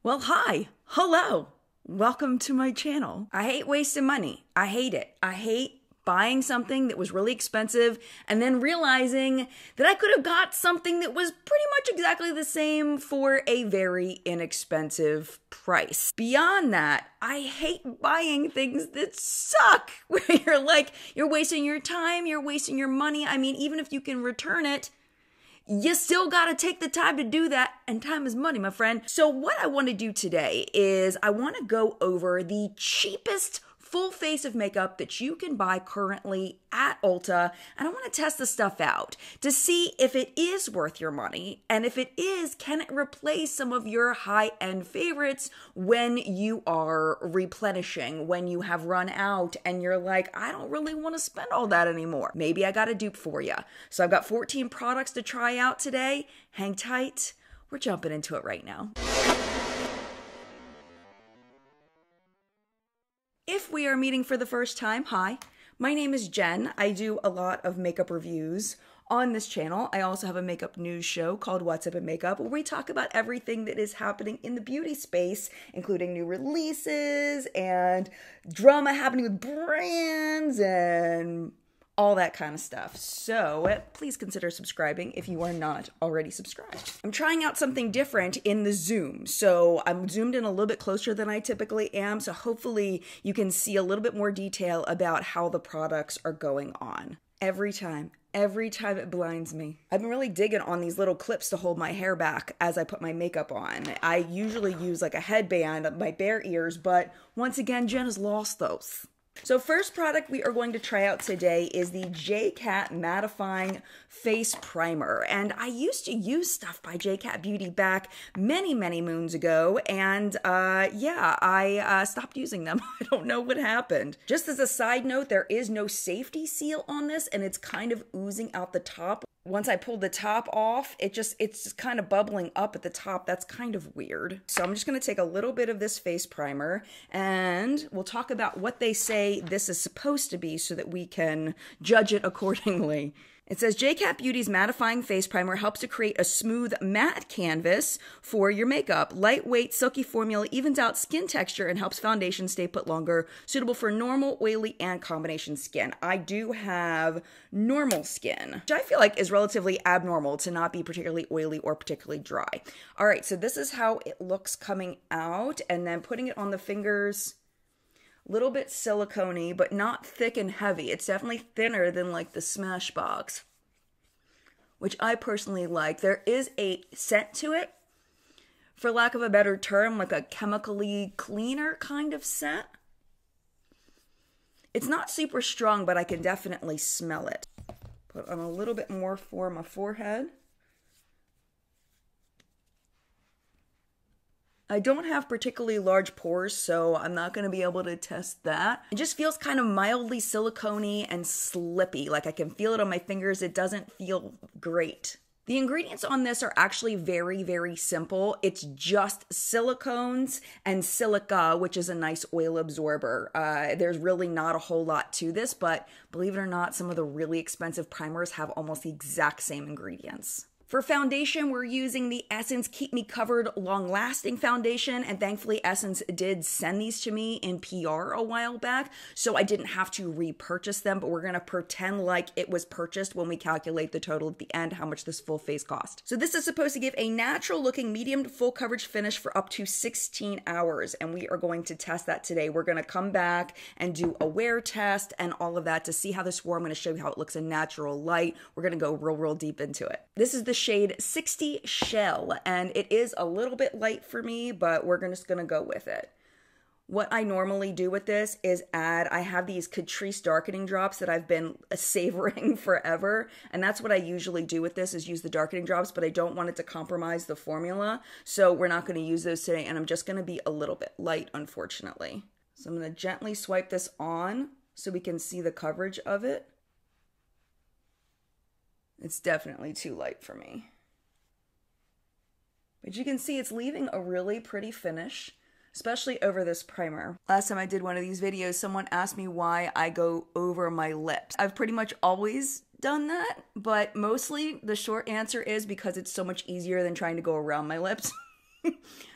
Well, hi, hello, welcome to my channel. I hate wasting money. I hate it. I hate buying something that was really expensive and then realizing that I could have got something that was pretty much exactly the same for a very inexpensive price. Beyond that, I hate buying things that suck, where you're like, you're wasting your time, you're wasting your money. I mean, even if you can return it, you still gotta take the time to do that, and time is money, my friend. So what I wanna do today is I wanna go over the cheapest full face of makeup that you can buy currently at Ulta, and I wanna test the stuff out to see if it is worth your money, and if it is, can it replace some of your high-end favorites when you are replenishing, when you have run out and you're like, I don't really wanna spend all that anymore. Maybe I got a dupe for you. So I've got 14 products to try out today. Hang tight, we're jumping into it right now. If we are meeting for the first time, hi, my name is Jen. I do a lot of makeup reviews on this channel. I also have a makeup news show called What's Up in Makeup, where we talk about everything that is happening in the beauty space, including new releases and drama happening with brands and all that kind of stuff. So please consider subscribing if you are not already subscribed. I'm trying out something different in the zoom. So I'm zoomed in a little bit closer than I typically am. So hopefully you can see a little bit more detail about how the products are going on. Every time it blinds me. I've been really digging on these little clips to hold my hair back as I put my makeup on. I usually use like a headband on my bare ears, but once again, Jen has lost those. So first product we are going to try out today is the J.Cat Mattifying Face Primer. And I used to use stuff by J.Cat Beauty back many moons ago. And I stopped using them. I don't know what happened. Just as a side note, there is no safety seal on this and it's kind of oozing out the top. Once I pulled the top off, it's just kind of bubbling up at the top. That's kind of weird. So I'm just gonna take a little bit of this face primer and we'll talk about what they say this is supposed to be so that we can judge it accordingly. It says J.Cat Beauty's Mattifying Face Primer helps to create a smooth matte canvas for your makeup. Lightweight, silky formula evens out skin texture and helps foundation stay put longer, suitable for normal, oily, and combination skin. I do have normal skin, which I feel like is relatively abnormal to not be particularly oily or particularly dry. All right, so this is how it looks coming out, and then putting it on the fingers. Little bit silicone-y, but not thick and heavy. It's definitely thinner than like the Smashbox, which I personally like. There is a scent to it, for lack of a better term, like a chemically cleaner kind of scent. It's not super strong, but I can definitely smell it. Put on a little bit more for my forehead. I don't have particularly large pores, so I'm not going to be able to test that. It just feels kind of mildly silicone-y and slippy. Like I can feel it on my fingers. It doesn't feel great. The ingredients on this are actually very simple. It's just silicones and silica, which is a nice oil absorber. There's really not a whole lot to this, but believe it or not, some of the really expensive primers have almost the exact same ingredients. For foundation, we're using the Essence Keep Me Covered Long Lasting Foundation, and thankfully Essence did send these to me in PR a while back, so I didn't have to repurchase them, but we're gonna pretend like it was purchased when we calculate the total at the end, how much this full face cost. So this is supposed to give a natural looking medium to full coverage finish for up to 16 hours, and we are going to test that today. We're gonna come back and do a wear test and all of that to see how this wore. I'm gonna show you how it looks in natural light. We're gonna go real deep into it. This is the shade 60 Shell, and it is a little bit light for me, but we're just gonna go with it. What I normally do with this is I have these Catrice darkening drops that I've been savoring forever, and that's what I usually do with this, is use the darkening drops, but I don't want it to compromise the formula, so we're not gonna use those today, and I'm just gonna be a little bit light, unfortunately. So I'm gonna gently swipe this on so we can see the coverage of it. It's definitely too light for me. But you can see it's leaving a really pretty finish, especially over this primer. Last time I did one of these videos, someone asked me why I go over my lips. I've pretty much always done that, but mostly the short answer is because it's so much easier than trying to go around my lips.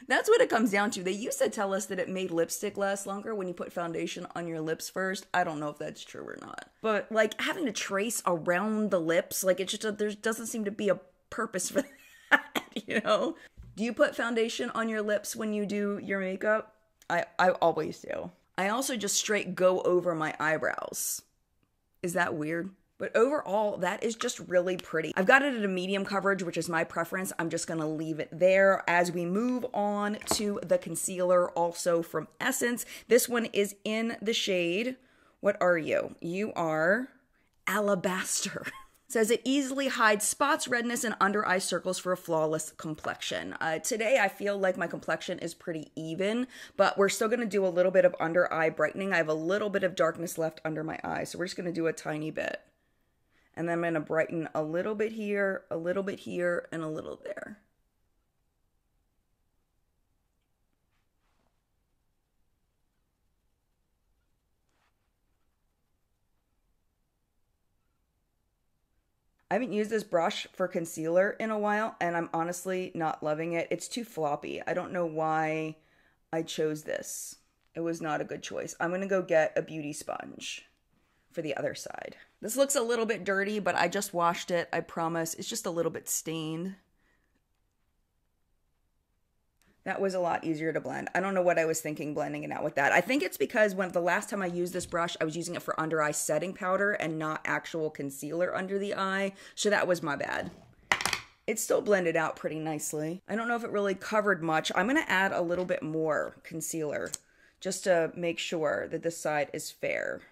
That's what it comes down to. They used to tell us that it made lipstick last longer when you put foundation on your lips first. I don't know if that's true or not. But like having to trace around the lips, like it just, there doesn't seem to be a purpose for that, you know? Do you put foundation on your lips when you do your makeup? I always do. I also just straight go over my eyebrows. Is that weird? But overall, that is just really pretty. I've got it at a medium coverage, which is my preference. I'm just gonna leave it there. As we move on to the concealer, also from Essence. This one is in the shade, what are you? You are Alabaster. It says it easily hides spots, redness, and under eye circles for a flawless complexion. Today, I feel like my complexion is pretty even, but we're still gonna do a little bit of under eye brightening. I have a little bit of darkness left under my eye, so we're just gonna do a tiny bit. And then I'm going to brighten a little bit here, a little bit here, and a little there. I haven't used this brush for concealer in a while, and I'm honestly not loving it. It's too floppy. I don't know why I chose this. It was not a good choice. I'm going to go get a beauty sponge for the other side. This looks a little bit dirty, but I just washed it, I promise. It's just a little bit stained. That was a lot easier to blend. I don't know what I was thinking blending it out with that. I think it's because when the last time I used this brush, I was using it for under eye setting powder and not actual concealer under the eye. So that was my bad. It still blended out pretty nicely. I don't know if it really covered much. I'm gonna add a little bit more concealer just to make sure that this side is fair.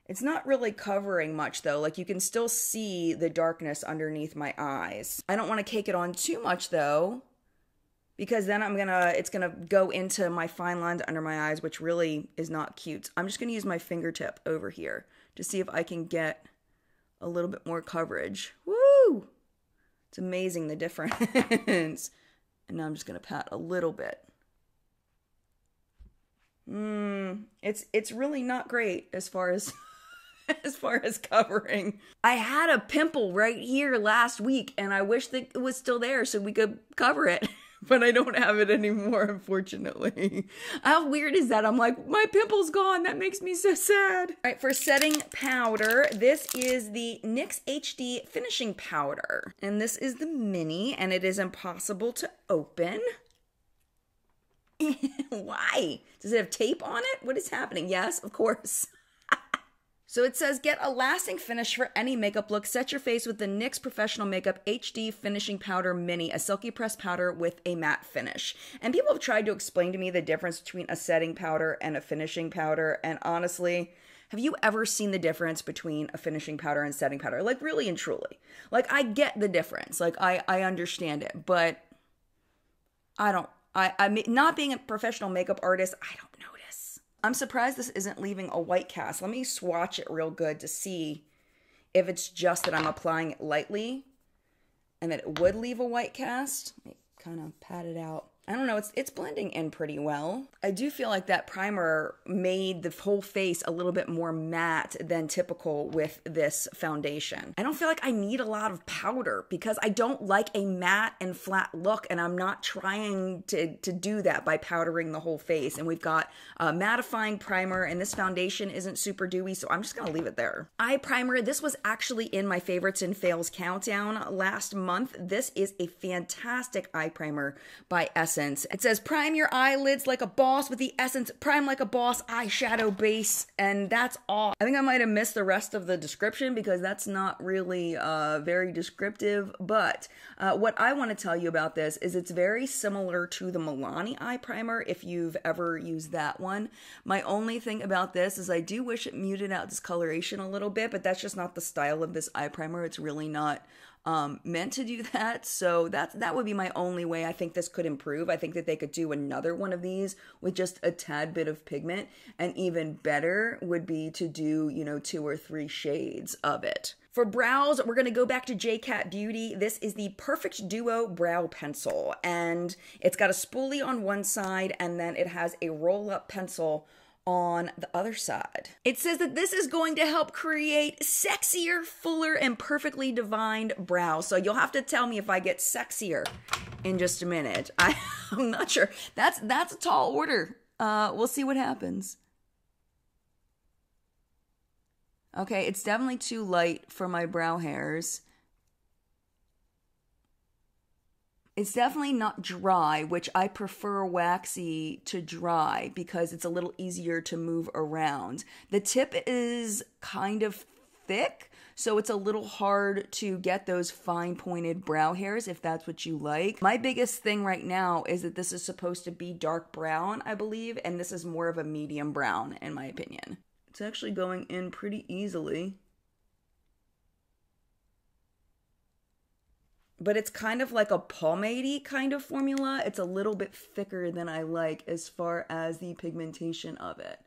It's not really covering much though, like you can still see the darkness underneath my eyes. I don't want to cake it on too much though, because then it's gonna go into my fine lines under my eyes, which really is not cute. I'm just gonna use my fingertip over here to see if I can get a little bit more coverage. Woo! It's amazing the difference. And now I'm just gonna pat a little bit. It's really not great as far as covering. I had a pimple right here last week and I wish that it was still there so we could cover it, but I don't have it anymore, unfortunately. How weird is that? I'm like, my pimple's gone. That makes me so sad. All right, for setting powder, this is the NYX HD finishing powder. And this is the mini and it is impossible to open. Why? Does it have tape on it? What is happening? Yes, of course. So it says, get a lasting finish for any makeup look. Set your face with the NYX Professional Makeup HD Finishing Powder Mini, a silky pressed powder with a matte finish. And people have tried to explain to me the difference between a setting powder and a finishing powder. And honestly, have you ever seen the difference between a finishing powder and setting powder? Like really and truly. Like I get the difference. Like I understand it, but I not being a professional makeup artist, I don't notice. I'm surprised this isn't leaving a white cast. Let me swatch it real good to see if it's just that I'm applying it lightly and that it would leave a white cast. Let me kind of pat it out. I don't know, it's blending in pretty well. I do feel like that primer made the whole face a little bit more matte than typical with this foundation. I don't feel like I need a lot of powder because I don't like a matte and flat look, and I'm not trying to do that by powdering the whole face. And we've got a mattifying primer, and this foundation isn't super dewy, so I'm just gonna leave it there. Eye primer, this was actually in my favorites and fails countdown last month. This is a fantastic eye primer by Essence. It says, prime your eyelids like a boss with the Essence Prime Like a Boss eyeshadow base, and that's all. I think I might have missed the rest of the description because that's not really very descriptive, but what I want to tell you about this is it's very similar to the Milani eye primer if you've ever used that one. My only thing about this is I do wish it muted out discoloration a little bit, but that's just not the style of this eye primer. It's really not meant to do that. So that would be my only way I think this could improve. I think that they could do another one of these with just a tad bit of pigment, and even better would be to do, 2 or 3 shades of it. For brows, we're going to go back to J.Cat Beauty. This is the Perfect Duo Brow Pencil, and it's got a spoolie on one side, and then it has a roll-up pencil on the other side. It says that this is going to help create sexier, fuller, and perfectly defined brows. So you'll have to tell me if I get sexier in just a minute. I'm not sure. That's a tall order. We'll see what happens. Okay, it's definitely too light for my brow hairs. It's definitely not dry, which I prefer waxy to dry because it's a little easier to move around. The tip is kind of thick, so it's a little hard to get those fine pointed brow hairs if that's what you like. My biggest thing right now is that this is supposed to be dark brown, I believe, and this is more of a medium brown in my opinion. It's actually going in pretty easily. But it's kind of like a pomade-y kind of formula. It's a little bit thicker than I like as far as the pigmentation of it.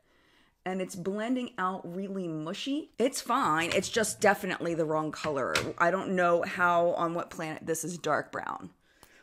And it's blending out really mushy. It's fine. It's just definitely the wrong color. I don't know how, on what planet this is dark brown.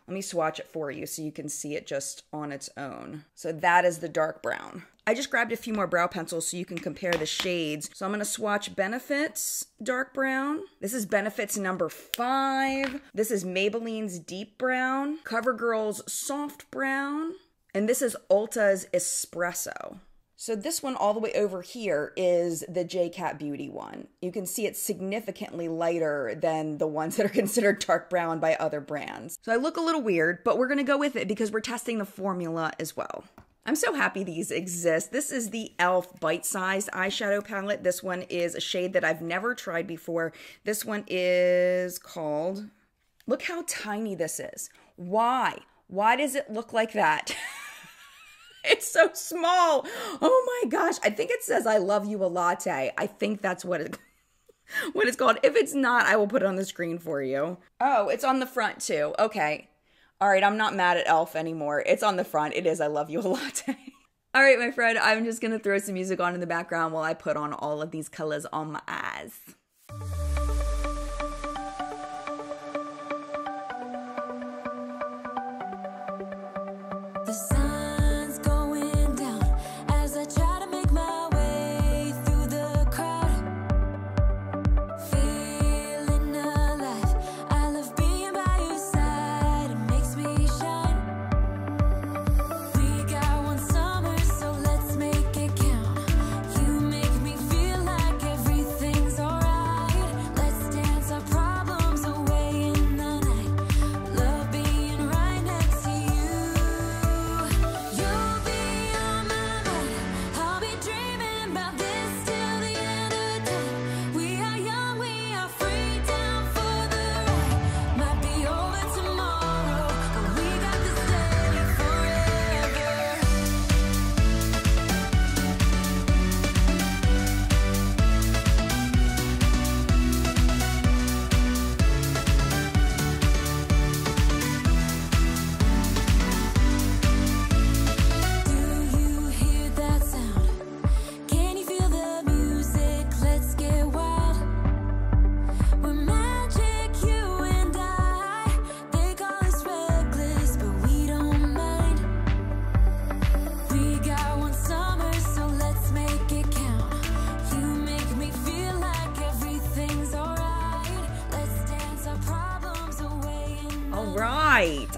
Let me swatch it for you so you can see it just on its own. So that is the dark brown. I just grabbed a few more brow pencils so you can compare the shades. So I'm going to swatch Benefit's dark brown. This is Benefit's number 5. This is Maybelline's deep brown. CoverGirl's soft brown. And this is Ulta's espresso. So this one all the way over here is the J.Cat Beauty one. You can see it's significantly lighter than the ones that are considered dark brown by other brands. So I look a little weird, but we're gonna go with it because we're testing the formula as well. I'm so happy these exist. This is the e.l.f. bite-sized eyeshadow palette. This one is a shade that I've never tried before. This one is called, look how tiny this is. Why? Why does it look like that? It's so small. Oh my gosh. I think it says I love you a latte. I think that's what it's called. If it's not, I will put it on the screen for you. Oh, it's on the front too. Okay. All right. I'm not mad at e.l.f. anymore. It's on the front. It is I love you a latte. All right, my friend. I'm just going to throw some music on in the background while I put on all of these colors on my eyes.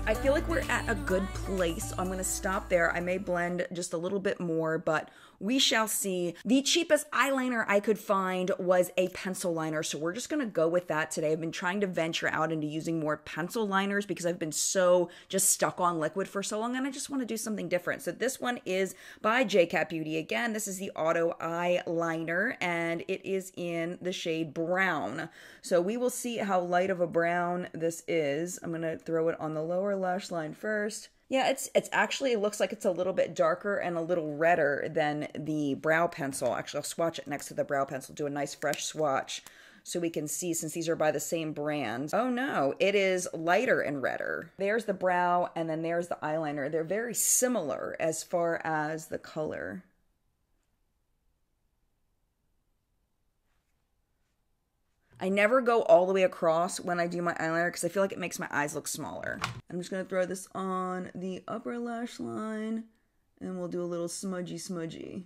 I feel like we're at a good place. I'm gonna stop there. I may blend just a little bit more, but we shall see. The cheapest eyeliner I could find was a pencil liner, so we're just gonna go with that today. I've been trying to venture out into using more pencil liners because I've been so just stuck on liquid for so long, and I just want to do something different. So this one is by J.Cat Beauty. Again, this is the Auto Eyeliner, and it is in the shade brown. So we will see how light of a brown this is. I'm gonna throw it on the lower lash line first. Yeah, it's actually, it looks like it's a little bit darker and a little redder than the brow pencil. Actually, I'll swatch it next to the brow pencil, do a nice fresh swatch so we can see, since these are by the same brand. Oh no, it is lighter and redder. There's the brow and then there's the eyeliner. They're very similar as far as the color. I never go all the way across when I do my eyeliner because I feel like it makes my eyes look smaller. I'm just going to throw this on the upper lash line and we'll do a little smudgy.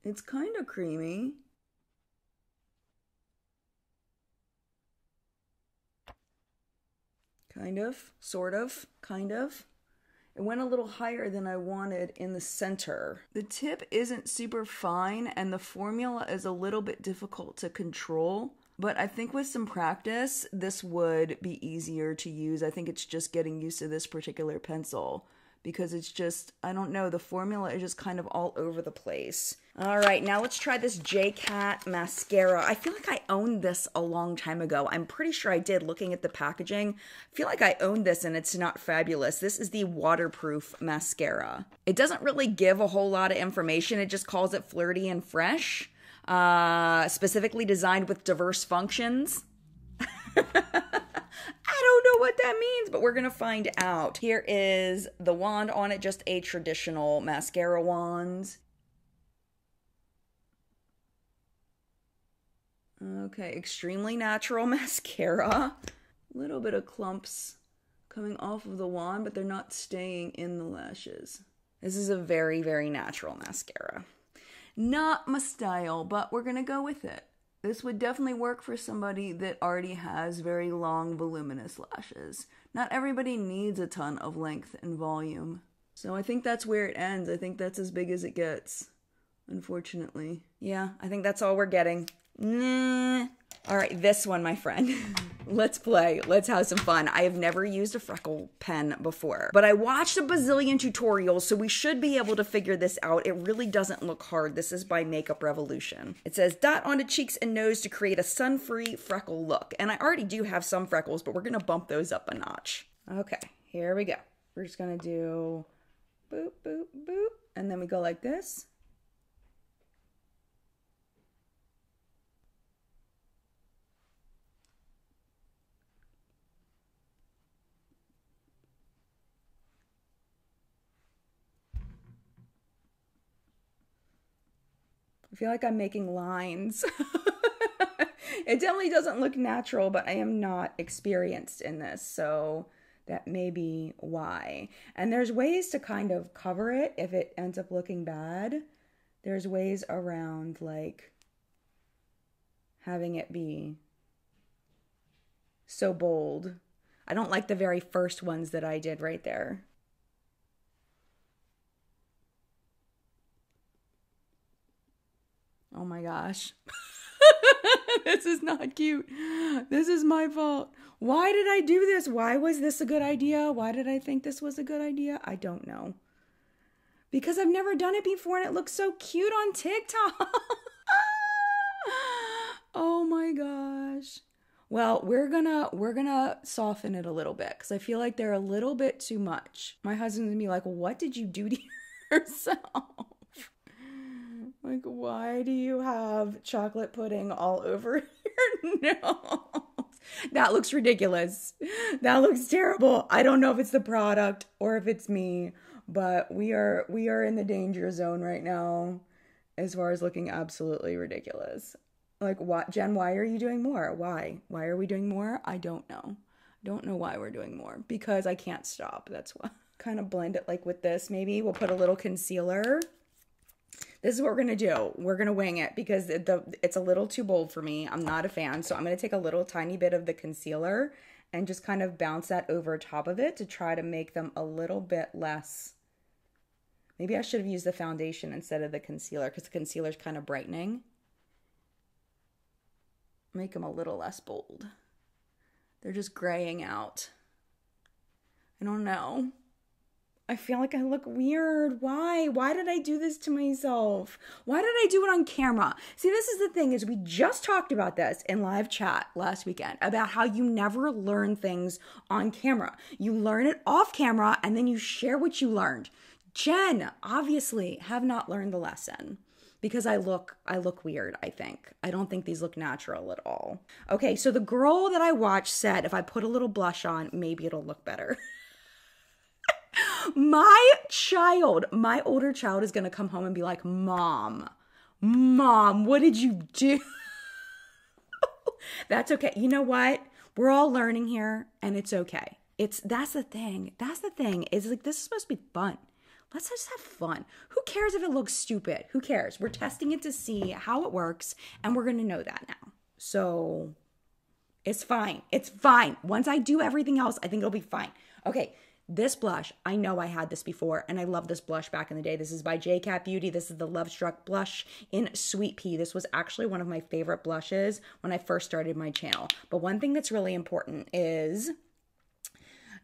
It's kind of creamy. Kind of, sort of, kind of. It went a little higher than I wanted in the center. The tip isn't super fine and the formula is a little bit difficult to control, but I think with some practice, this would be easier to use. I think it's just getting used to this particular pencil because it's just, I don't know, the formula is just kind of all over the place. All right, now let's try this J.Cat mascara. I feel like I owned this a long time ago. I'm pretty sure I did, looking at the packaging. I feel like I owned this and it's not fabulous. This is the waterproof mascara. It doesn't really give a whole lot of information. It just calls it flirty and fresh. Specifically designed with diverse functions. I don't know what that means, but we're gonna find out. Here is the wand on it, just a traditional mascara wand. Okay, extremely natural mascara. A little bit of clumps coming off of the wand, but they're not staying in the lashes. This is a very, very natural mascara. Not my style, but we're gonna go with it. This would definitely work for somebody that already has very long, voluminous lashes. Not everybody needs a ton of length and volume. So I think that's where it ends. I think that's as big as it gets, unfortunately. Yeah, I think that's all we're getting. Nah. All right, this one, my friend. Let's play. Let's have some fun. I have never used a Freckle pen before, but I watched a bazillion tutorials, so we should be able to figure this out. It really doesn't look hard. This is by Makeup Revolution. It says, dot onto cheeks and nose to create a sun-free freckle look. And I already do have some freckles, but we're going to bump those up a notch. Okay, here we go. We're just going to do boop, boop, boop. And then we go like this. I feel like I'm making lines. It definitely doesn't look natural, but I am not experienced in this, so that may be why. And there's ways to kind of cover it if it ends up looking bad. There's ways around, like, having it be so bold. I don't like the very first ones that I did right there. Oh my gosh. This is not cute. This is my fault. Why did I do this? Why was this a good idea? Why did I think this was a good idea? I don't know. Because I've never done it before and it looks so cute on TikTok. Oh my gosh. Well, we're gonna soften it a little bit because I feel like they're a little bit too much. My husband's gonna be like, what did you do to yourself? Like, why do you have chocolate pudding all over your nose? That looks ridiculous. That looks terrible. I don't know if it's the product or if it's me, but we are in the danger zone right now as far as looking absolutely ridiculous. Like, what, Jen, why are you doing more? Why? Why are we doing more? I don't know. Don't know why we're doing more. Because I can't stop. That's why. Kind of blend it like with this, maybe. We'll put a little concealer. This is what we're going to do. We're going to wing it because it's a little too bold for me. I'm not a fan. So I'm going to take a little tiny bit of the concealer and just kind of bounce that over top of it to try to make them a little bit less. Maybe I should have used the foundation instead of the concealer because the concealer is kind of brightening. Make them a little less bold. They're just graying out. I don't know. I feel like I look weird. Why? Why did I do this to myself? Why did I do it on camera? See, this is the thing is we just talked about this in live chat last weekend about how you never learn things on camera. You learn it off camera and then you share what you learned. Jen, obviously, have not learned the lesson because I look weird, I think. I don't think these look natural at all. Okay, so the girl that I watched said if I put a little blush on, maybe it'll look better. My older child is going to come home and be like, Mom, what did you do? That's okay. You know what? We're all learning here and it's okay. That's the thing. That's the thing is like, this is supposed to be fun. Let's just have fun. Who cares if it looks stupid? Who cares? We're testing it to see how it works, and we're going to know that now. So it's fine. It's fine. Once I do everything else, I think it'll be fine. Okay, this blush, I know I had this before, and I love this blush back in the day. This is by J.Cat Beauty. This is the Love Struck blush in Sweet Pea. This was actually one of my favorite blushes when I first started my channel. But one thing that's really important is,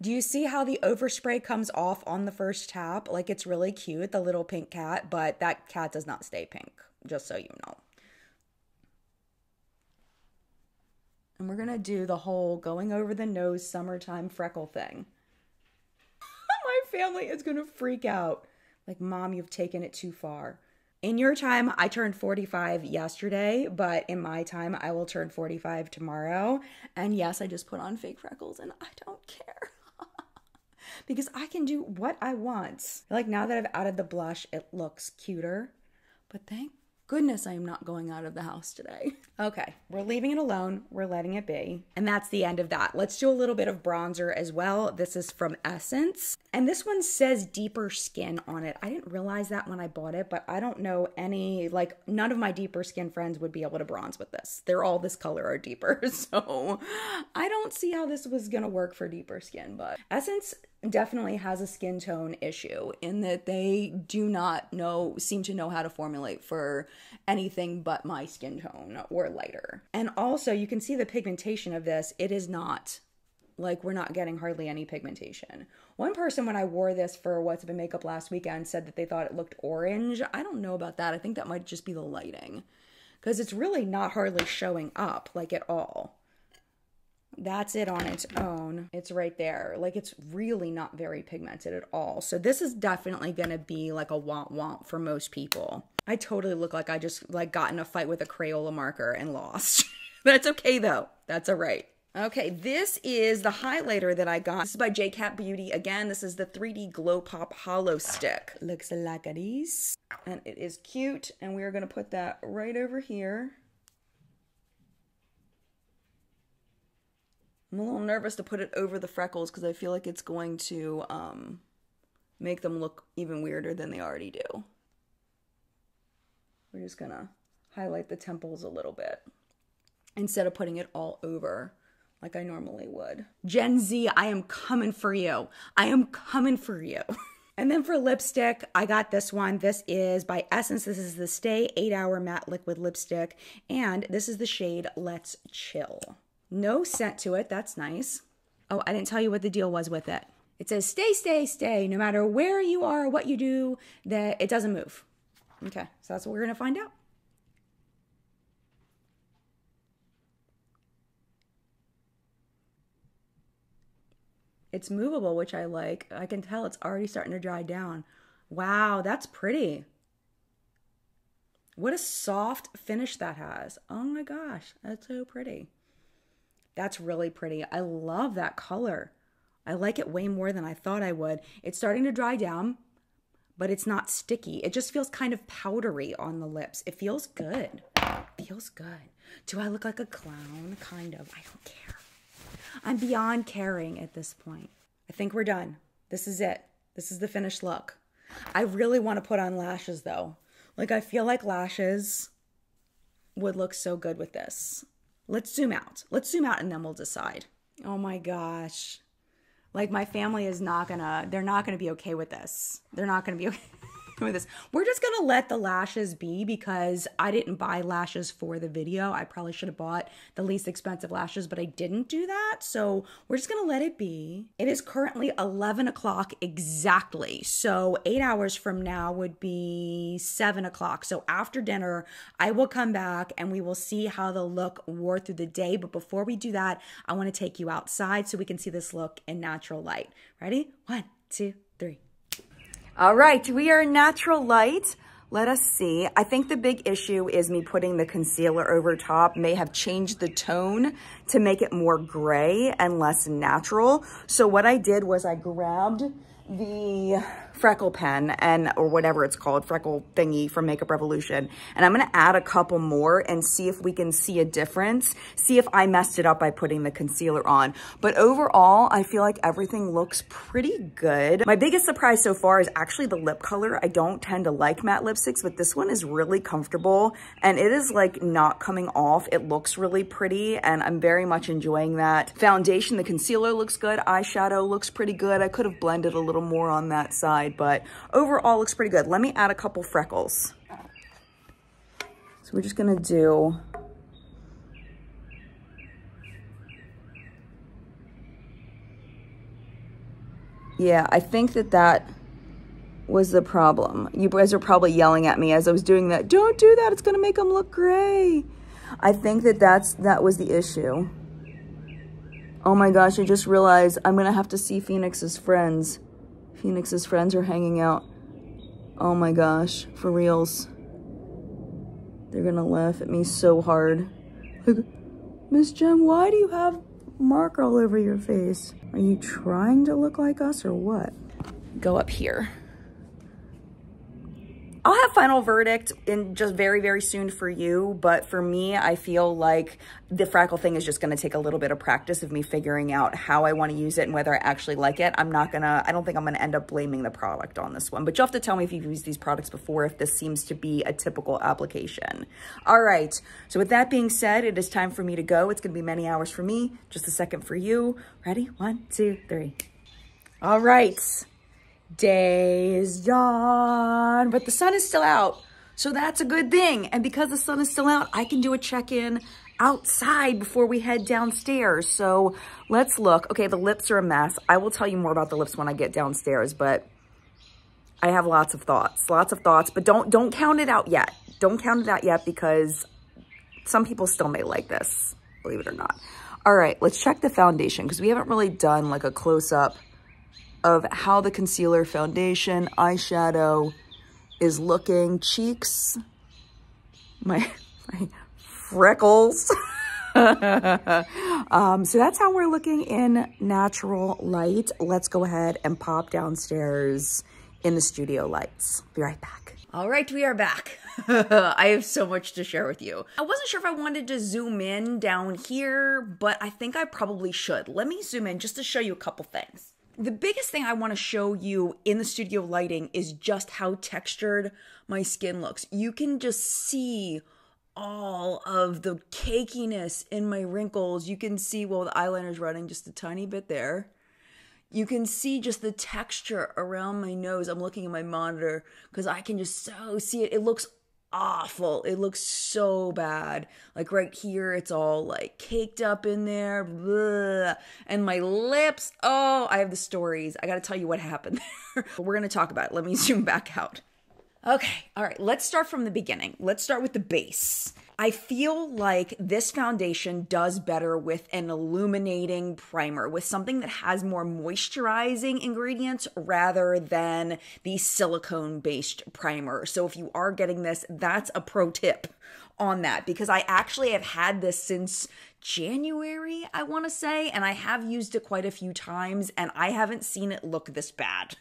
do you see how the overspray comes off on the first tap? Like, it's really cute, the little pink cat, but that cat does not stay pink, just so you know. And we're going to do the whole going over the nose summertime freckle thing. My family is going to freak out. Like, Mom, you've taken it too far. In your time, I turned 45 yesterday, but in my time, I will turn 45 tomorrow. And yes, I just put on fake freckles and I don't care. Because I can do what I want. Like, now that I've added the blush, it looks cuter. But thank goodness I am not going out of the house today. Okay, we're leaving it alone. We're letting it be. And that's the end of that. Let's do a little bit of bronzer as well. This is from Essence. And this one says deeper skin on it. I didn't realize that when I bought it, but I don't know any, like, none of my deeper skin friends would be able to bronze with this. They're all this color or deeper. So I don't see how this was gonna work for deeper skin, but Essence definitely has a skin tone issue in that they do not seem to know how to formulate for anything but my skin tone or lighter. And also you can see the pigmentation of this. It is not, like, we're not getting hardly any pigmentation. One person, when I wore this for What's Up in Makeup last weekend, said that they thought it looked orange. I don't know about that. I think that might just be the lighting, because it's really not hardly showing up, like, at all. That's it on its own. It's right there. Like, it's really not very pigmented at all. So this is definitely going to be like a want for most people. I totally look like I just, like, got in a fight with a Crayola marker and lost. That's okay though. That's all right. Okay, this is the highlighter that I got. This is by J.Cat Beauty. Again, this is the 3D Glow Pop Holo Stick. Looks like this. And it is cute. And we are going to put that right over here. I'm a little nervous to put it over the freckles because I feel like it's going to make them look even weirder than they already do. We're just going to highlight the temples a little bit instead of putting it all over like I normally would. Gen Z, I am coming for you. I am coming for you. And then for lipstick, I got this one. This is by Essence. This is the Stay 8-Hour Matte Liquid Lipstick. And this is the shade Let's Chill. No scent to it. That's nice. Oh, I didn't tell you what the deal was with it. It says stay, stay, stay. No matter where you are, what you do, that it doesn't move. Okay, so that's what we're going to find out. It's movable, which I like. I can tell it's already starting to dry down. Wow, that's pretty. What a soft finish that has. Oh my gosh, that's so pretty. That's really pretty. I love that color. I like it way more than I thought I would. It's starting to dry down, but it's not sticky. It just feels kind of powdery on the lips. It feels good. It feels good. Do I look like a clown? Kind of. I don't care. I'm beyond caring at this point. I think we're done. This is it. This is the finished look. I really want to put on lashes though. Like, I feel like lashes would look so good with this. Let's zoom out. Let's zoom out and then we'll decide. Oh my gosh. Like, my family is not gonna, they're not gonna be okay with this. They're not gonna be okay with this. We're just gonna let the lashes be because I didn't buy lashes for the video. I probably should have bought the least expensive lashes, but I didn't do that. So we're just gonna let it be. It is currently 11 o'clock exactly. So 8 hours from now would be 7 o'clock. So after dinner, I will come back and we will see how the look wore through the day. But before we do that, I wanna take you outside so we can see this look in natural light. Ready? 1, 2, 3. All right, we are in natural light. Let us see. I think the big issue is me putting the concealer over top may have changed the tone to make it more gray and less natural. So what I did was I grabbed the Freckle pen or whatever it's called, Freckle thingy from Makeup Revolution. And I'm gonna add a couple more and see if we can see a difference, see if I messed it up by putting the concealer on. But overall, I feel like everything looks pretty good. My biggest surprise so far is actually the lip color. I don't tend to like matte lipsticks, but this one is really comfortable and it is like not coming off. It looks really pretty and I'm very much enjoying that. Foundation, the concealer looks good. Eyeshadow looks pretty good. I could have blended a little more on that side, but overall looks pretty good. Let me add a couple freckles. So we're just gonna do yeah, I think that was the problem. You guys are probably yelling at me as I was doing that. Don't do that, it's gonna make them look gray. I think that was the issue. Oh my gosh, I just realized I'm gonna have to see Phoenix's friends. Phoenix's friends are hanging out. Oh my gosh, for reals. They're gonna laugh at me so hard. Like, Miss Jem, why do you have mark all over your face? Are you trying to look like us or what? Go up here. I'll have final verdict in just very, very soon for you. But for me, I feel like the Freckle thing is just going to take a little bit of practice of me figuring out how I want to use it and whether I actually like it. I don't think I'm going to end up blaming the product on this one. But you'll have to tell me if you've used these products before, if this seems to be a typical application. All right. So with that being said, it is time for me to go. It's going to be many hours for me, just a second for you. Ready? 1, 2, 3. All right. Day is done, but the sun is still out, so that's a good thing. And because the sun is still out, I can do a check-in outside before we head downstairs. So let's look. Okay, the lips are a mess. I will tell you more about the lips when I get downstairs, but I have lots of thoughts, but don't count it out yet. Don't count it out yet because some people still may like this, believe it or not. All right, let's check the foundation because we haven't really done like a close-up of how the concealer, foundation, eyeshadow is looking. Cheeks, my freckles. So that's how we're looking in natural light. Let's go ahead and pop downstairs in the studio lights. Be right back. All right, we are back. I have so much to share with you. I wasn't sure if I wanted to zoom in down here, but I think I probably should. Let me zoom in just to show you a couple things. The biggest thing I want to show you in the studio lighting is just how textured my skin looks. You can just see all of the cakiness in my wrinkles. You can see, well, the eyeliner's running just a tiny bit there. You can see just the texture around my nose. I'm looking at my monitor because I can just so see it. It looks awful. It looks so bad. Like right here, it's all like caked up in there. Blah. And my lips, oh, I have the stories. I got to tell you what happened there. But we're going to talk about it. Let me zoom back out. Okay, all right, let's start from the beginning. Let's start with the base. I feel like this foundation does better with an illuminating primer, with something that has more moisturizing ingredients rather than the silicone-based primer. So if you are getting this, that's a pro tip on that, because I actually have had this since January, I want to say, and I have used it quite a few times and I haven't seen it look this bad.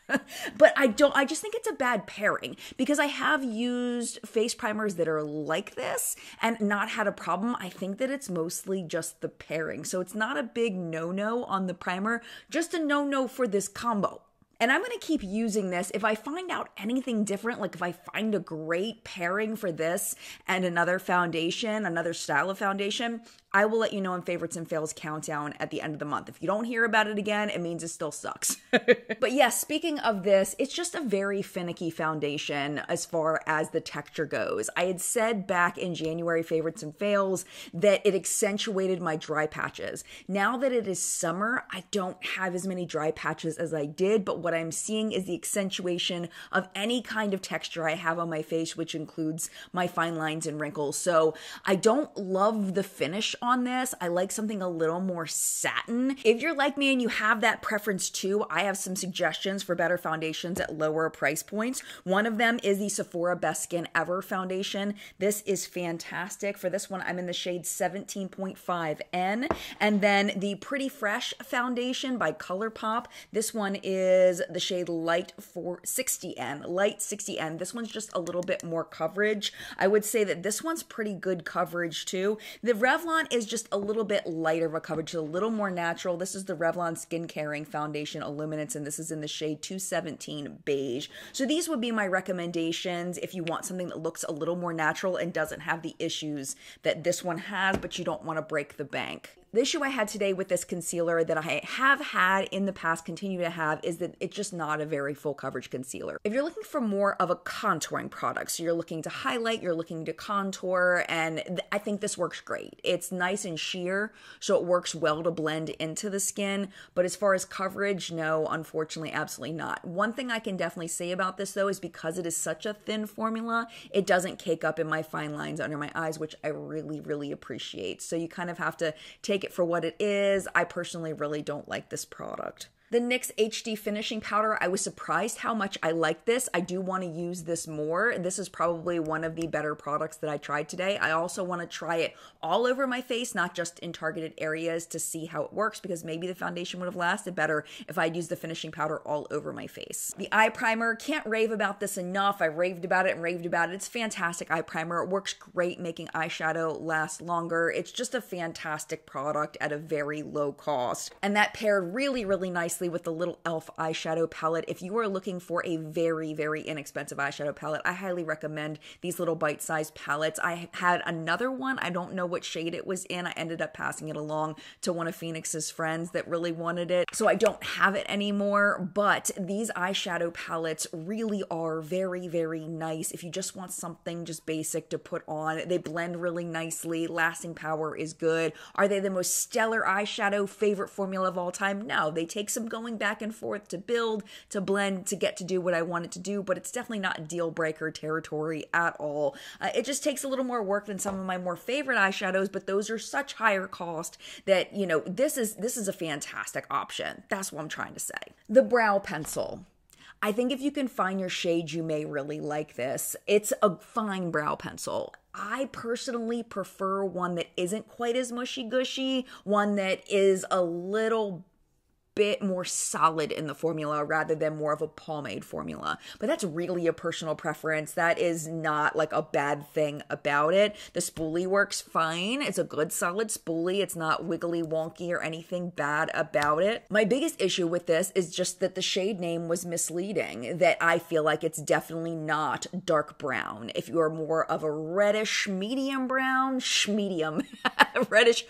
But I just think it's a bad pairing because I have used face primers that are like this and not had a problem. I think that it's mostly just the pairing. So it's not a big no-no on the primer, just a no-no for this combo. And I'm going to keep using this. If I find out anything different, like if I find a great pairing for this and another foundation, another style of foundation, I will let you know in Favorites and Fails Countdown at the end of the month. If you don't hear about it again, it means it still sucks. But yes, speaking of this, it's just a very finicky foundation as far as the texture goes. I had said back in January Favorites and Fails that it accentuated my dry patches. Now that it is summer, I don't have as many dry patches as I did, but what I'm seeing is the accentuation of any kind of texture I have on my face, which includes my fine lines and wrinkles. So I don't love the finish on this. I like something a little more satin. If you're like me and you have that preference too, I have some suggestions for better foundations at lower price points. One of them is the Sephora Best Skin Ever foundation. This is fantastic. For this one, I'm in the shade 17.5N. And then the Pretty Fresh foundation by ColourPop. This one is is the shade Light 60N. Light 60N. This one's just a little bit more coverage. I would say that this one's pretty good coverage too. The Revlon is just a little bit lighter of a coverage, a little more natural. This is the Revlon Skin Caring Foundation Illuminance, and this is in the shade 217 Beige. So these would be my recommendations if you want something that looks a little more natural and doesn't have the issues that this one has, but you don't want to break the bank. The issue I had today with this concealer that I have had in the past, continue to have, is that it's just not a very full coverage concealer. If you're looking for more of a contouring product, so you're looking to highlight, you're looking to contour, and I think this works great. It's nice and sheer, so it works well to blend into the skin, but as far as coverage, no, unfortunately, absolutely not. One thing I can definitely say about this though is because it is such a thin formula, it doesn't cake up in my fine lines under my eyes, which I really, really appreciate. So you kind of have to take it for what it is. I personally really don't like this product. The NYX HD Finishing Powder, I was surprised how much I like this. I do want to use this more. This is probably one of the better products that I tried today. I also want to try it all over my face, not just in targeted areas, to see how it works, because maybe the foundation would have lasted better if I'd used the finishing powder all over my face. The eye primer, can't rave about this enough. I raved about it and raved about it. It's a fantastic eye primer. It works great making eyeshadow last longer. It's just a fantastic product at a very low cost. And that paired really, really nicely with the little e.l.f. eyeshadow palette. If you are looking for a very, very inexpensive eyeshadow palette, I highly recommend these little bite-sized palettes. I had another one. I don't know what shade it was in. I ended up passing it along to one of Phoenix's friends that really wanted it, so I don't have it anymore. But these eyeshadow palettes really are very, very nice if you just want something just basic to put on. They blend really nicely. Lasting power is good. Are they the most stellar eyeshadow favorite formula of all time? No, they take some going back and forth to build, to blend, to get to do what I want it to do, but it's definitely not deal breaker territory at all. It just takes a little more work than some of my more favorite eyeshadows, but those are such higher cost that, you know, this is a fantastic option. That's what I'm trying to say. The brow pencil. I think if you can find your shade, you may really like this. It's a fine brow pencil. I personally prefer one that isn't quite as mushy-gushy, one that is a little bit more solid in the formula rather than more of a pomade formula. But that's really a personal preference. That is not like a bad thing about it. The spoolie works fine. It's a good solid spoolie. It's not wiggly wonky or anything bad about it. My biggest issue with this is just that the shade name was misleading, that I feel like it's definitely not dark brown. If you are more of a reddish medium brown, reddish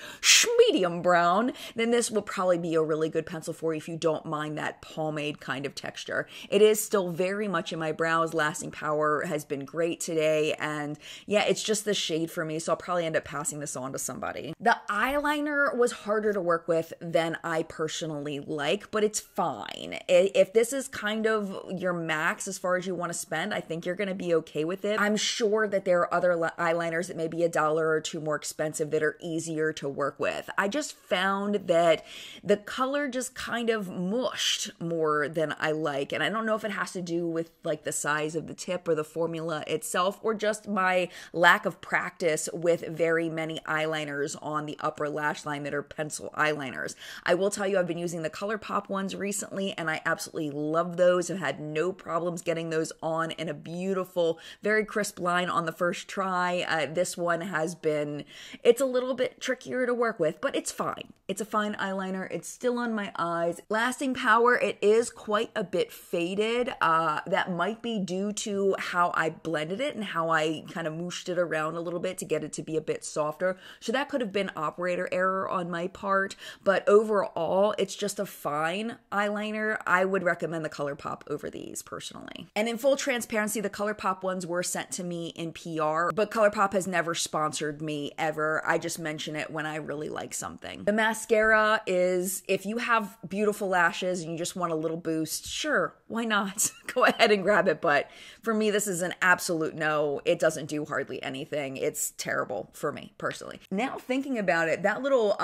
medium brown, then this will probably be a really good pencil for you if you don't mind that pomade kind of texture. It is still very much in my brows. Lasting power has been great today, and yeah, it's just the shade for me, so I'll probably end up passing this on to somebody. The eyeliner was harder to work with than I personally like, but it's fine. If this is kind of your max as far as you want to spend, I think you're going to be okay with it. I'm sure that there are other eyeliners that may be $1 or $2 more expensive that are easier to work with. I just found that the color just kind of mushed more than I like, and I don't know if it has to do with like the size of the tip or the formula itself, or just my lack of practice with very many eyeliners on the upper lash line that are pencil eyeliners. I will tell you, I've been using the ColourPop ones recently, and I absolutely love those. I've had no problems getting those on in a beautiful, very crisp line on the first try. This one has been, it's a little bit trickier to work with, but it's fine. It's a fine eyeliner. It's still on my eyes. Lasting power, it is quite a bit faded. That might be due to how I blended it and how I kind of mooshed it around a little bit to get it to be a bit softer. So that could have been operator error on my part, but overall, it's just a fine eyeliner. I would recommend the ColourPop over these personally. And in full transparency, the ColourPop ones were sent to me in PR, but ColourPop has never sponsored me ever. I just mention it when I really like something. The mascara is, if you have beautiful lashes and you just want a little boost, sure, why not? Go ahead and grab it, but for me, this is an absolute no. It doesn't do hardly anything. It's terrible for me personally. Now thinking about it, that little,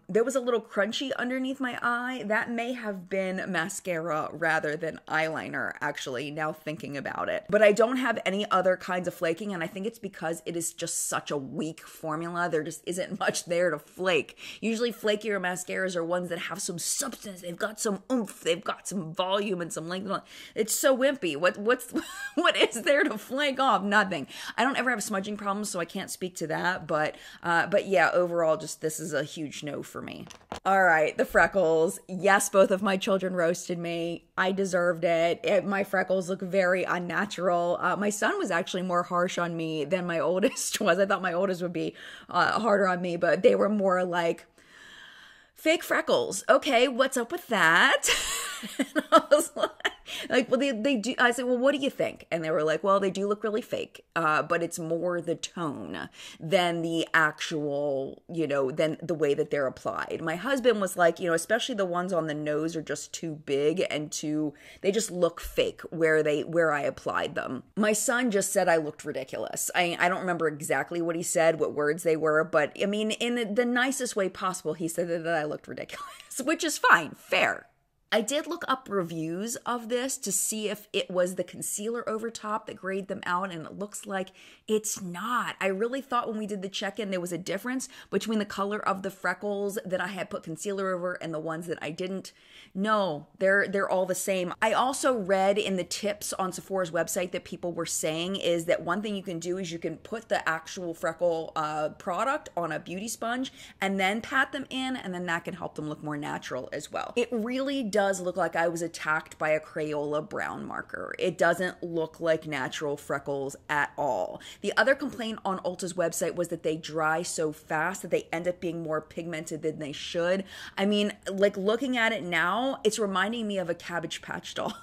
there was a little crunchy underneath my eye. That may have been mascara rather than eyeliner, actually, now thinking about it. But I don't have any other kinds of flaking, and I think it's because it is just such a weak formula. There just isn't much there to flake. Usually flakier mascaras are ones that have some substance substance, they've got some oomph, they've got some volume and some length. It's so wimpy. What is there to flake off? Nothing. I don't ever have smudging problems, so I can't speak to that. But yeah, overall, just this is a huge no for me. All right, the freckles. Yes, both of my children roasted me. I deserved it. My freckles look very unnatural. My son was actually more harsh on me than my oldest was. I thought my oldest would be harder on me, but they were more like, fake freckles. Okay, what's up with that? And I was like, well, they do. I said, well, what do you think? And they were like, well, they do look really fake, but it's more the tone than the actual, than the way that they're applied. My husband was like, especially the ones on the nose are just too big and they just look fake where I applied them. My son just said I looked ridiculous. I don't remember exactly what he said, what words they were, but I mean, in the nicest way possible, he said that I looked ridiculous, which is fine, fair. I did look up reviews of this to see if it was the concealer over top that grayed them out, and it looks like it's not. I really thought when we did the check-in there was a difference between the color of the freckles that I had put concealer over and the ones that I didn't. No, they're all the same. I also read in the tips on Sephora's website that people were saying is that one thing you can do is you can put the actual freckle product on a beauty sponge and then pat them in, and then that can help them look more natural as well. It really does look like I was attacked by a Crayola brown marker. It doesn't look like natural freckles at all. The other complaint on Ulta's website was that they dry so fast that they end up being more pigmented than they should. I mean, like looking at it now, it's reminding me of a Cabbage Patch doll.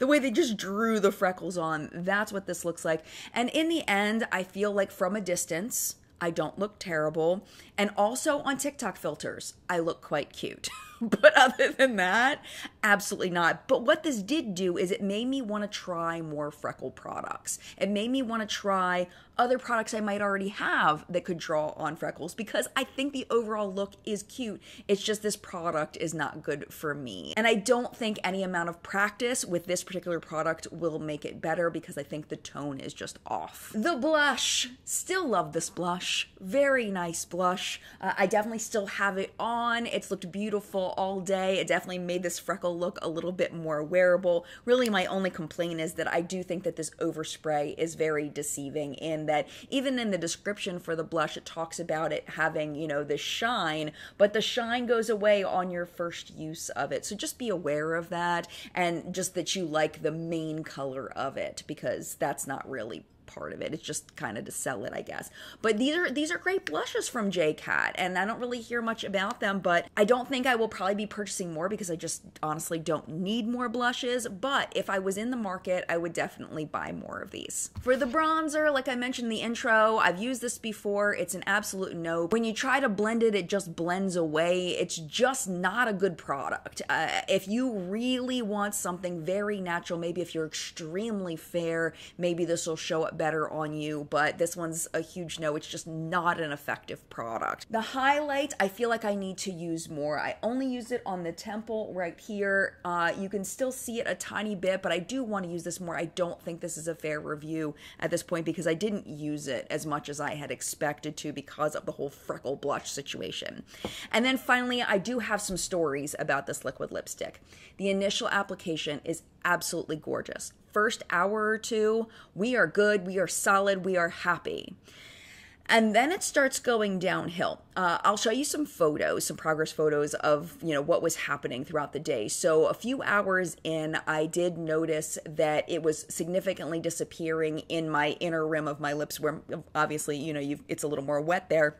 The way they just drew the freckles on, that's what this looks like. And in the end, I feel like from a distance, I don't look terrible. And also on TikTok filters, I look quite cute. But other than that, absolutely not. But what this did do is it made me want to try more freckle products. It made me want to try other products I might already have that could draw on freckles, because I think the overall look is cute. It's just this product is not good for me. And I don't think any amount of practice with this particular product will make it better, because I think the tone is just off. The blush. Still love this blush. Very nice blush. I definitely still have it on. It's looked beautiful all day. It definitely made this freckle look a little bit more wearable. Really, my only complaint is that I do think that this overspray is very deceiving, in that even in the description for the blush, it talks about it having, the shine, but the shine goes away on your first use of it. So just be aware of that, and just that you like the main color of it, because that's not really part of it. It's just kind of to sell it, I guess. But these are great blushes from J.Cat, and I don't really hear much about them, but I don't think I will probably be purchasing more, because I just honestly don't need more blushes. But if I was in the market, I would definitely buy more of these. For the bronzer, like I mentioned in the intro, I've used this before. It's an absolute no. When you try to blend it, it just blends away. It's just not a good product. If you really want something very natural, maybe if you're extremely fair, maybe this will show up better on you, but this one's a huge no. It's just not an effective product. The highlight, I feel like I need to use more. I only use it on the temple right here. You can still see it a tiny bit, but I do want to use this more. I don't think this is a fair review at this point, because I didn't use it as much as I had expected to because of the whole freckle blush situation. And then finally, I do have some stories about this liquid lipstick. The initial application is absolutely gorgeous. First hour or two, we are good, we are solid, we are happy. And then it starts going downhill. I'll show you some photos, some progress photos of, what was happening throughout the day. So a few hours in, I did notice that it was significantly disappearing in my inner rim of my lips, where obviously, it's a little more wet there.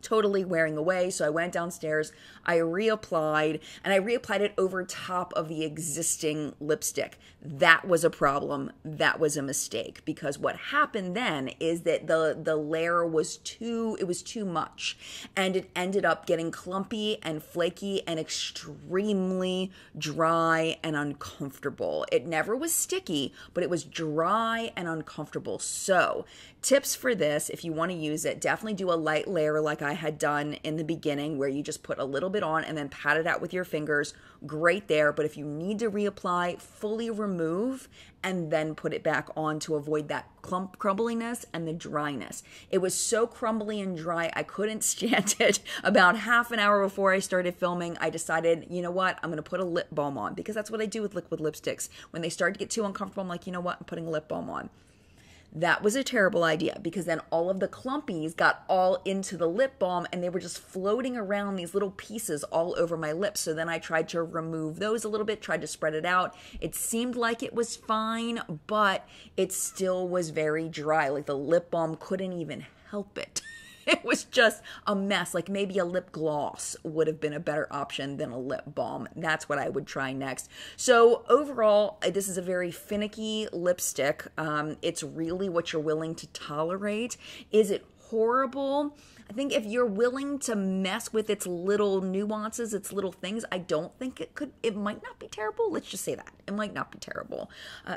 Totally wearing away. So I went downstairs, I reapplied, and I reapplied it over top of the existing lipstick. That was a problem. That was a mistake, because what happened then is that the layer was too much, and it ended up getting clumpy and flaky and extremely dry and uncomfortable. It never was sticky, but it was dry and uncomfortable. So tips for this, if you want to use it, definitely do a light layer like I had done in the beginning where you just put a little bit on and then pat it out with your fingers, great there. But if you need to reapply, fully remove and then put it back on to avoid that crumbliness and the dryness. It was so crumbly and dry, I couldn't stand it. About half an hour before I started filming, I decided, you know what, I'm going to put a lip balm on, because that's what I do with liquid lipsticks. When they start to get too uncomfortable, I'm like, you know what, I'm putting a lip balm on. That was a terrible idea, because then all of the clumpies got all into the lip balm and they were just floating around, these little pieces all over my lips. So then I tried to remove those a little bit, tried to spread it out. It seemed like it was fine, but it still was very dry. Like the lip balm couldn't even help it. It was just a mess. Like maybe a lip gloss would have been a better option than a lip balm. That's what I would try next. So overall, this is a very finicky lipstick. It's really what you're willing to tolerate. Is it horrible? I think if you're willing to mess with its little nuances, its little things, I don't think it might not be terrible. Let's just say that. It might not be terrible.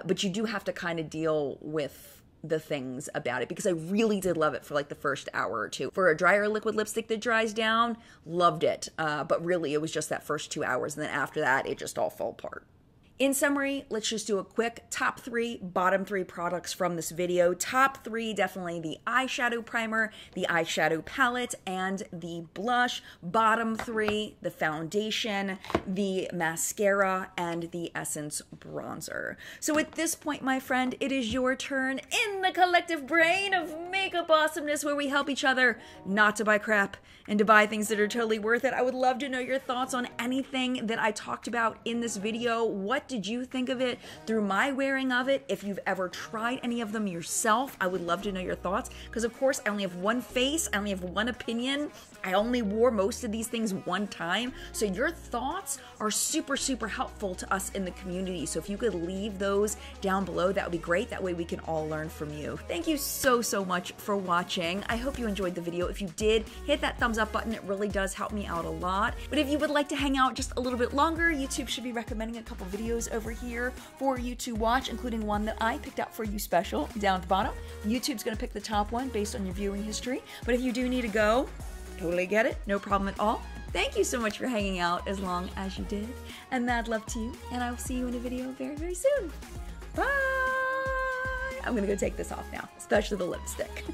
But you do have to kind of deal with the things about it, because I really did love it for like the first hour or two. For a drier liquid lipstick that dries down, loved it. But really it was just that first 2 hours, and then after that it just all fell apart. In summary, let's just do a quick top 3, bottom 3 products from this video. Top 3, definitely the eyeshadow primer, the eyeshadow palette, and the blush. Bottom 3, the foundation, the mascara, and the Essence bronzer. So at this point, my friend, it is your turn in the collective brain of makeup awesomeness, where we help each other not to buy crap and to buy things that are totally worth it. I would love to know your thoughts on anything that I talked about in this video. What did you think of it through my wearing of it? If you've ever tried any of them yourself, I would love to know your thoughts, because of course I only have one face, I only have one opinion. I only wore most of these things one time, so your thoughts are super, super helpful to us in the community. So if you could leave those down below, that would be great. That way we can all learn from you. Thank you so, so much for watching. I hope you enjoyed the video. If you did, hit that thumbs up button. It really does help me out a lot. But if you would like to hang out just a little bit longer, YouTube should be recommending a couple videos over here for you to watch, including one that I picked out for you special down at the bottom. YouTube's gonna pick the top one based on your viewing history. But if you do need to go, totally get it, no problem at all. Thank you so much for hanging out as long as you did, and mad love to you, and I will see you in a video very, very soon. Bye! I'm gonna go take this off now, especially the lipstick.